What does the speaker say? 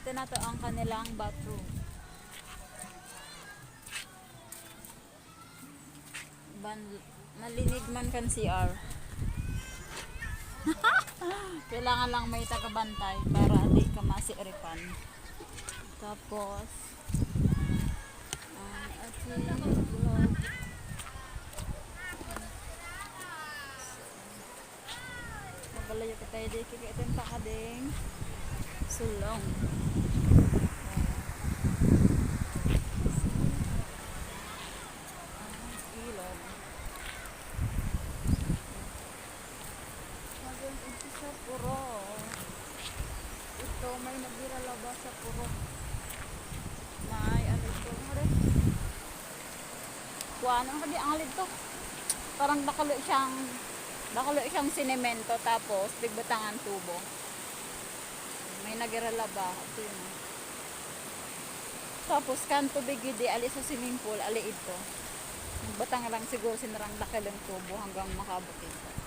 Ito na to ang kanilang bathroom. Malinig man kan CR. Kailangan lang may tagabantay para di ka masiripan. Tapos magalayo ka tayo di kaya itong pakading sulong. Ilog. Sa puro. Ito may nagiralaba sa puro. May ano ito? Kuhaan ang kadi ang alid to. Parang bakalo siyang sinemento tapos bigbatangan tubo. May nagiralaba. Ito yun. Tapos kanto bigidi ali sa swimming pool ali ito. Batang lang siguro sinarang dakilang tubo hanggang makabot ito.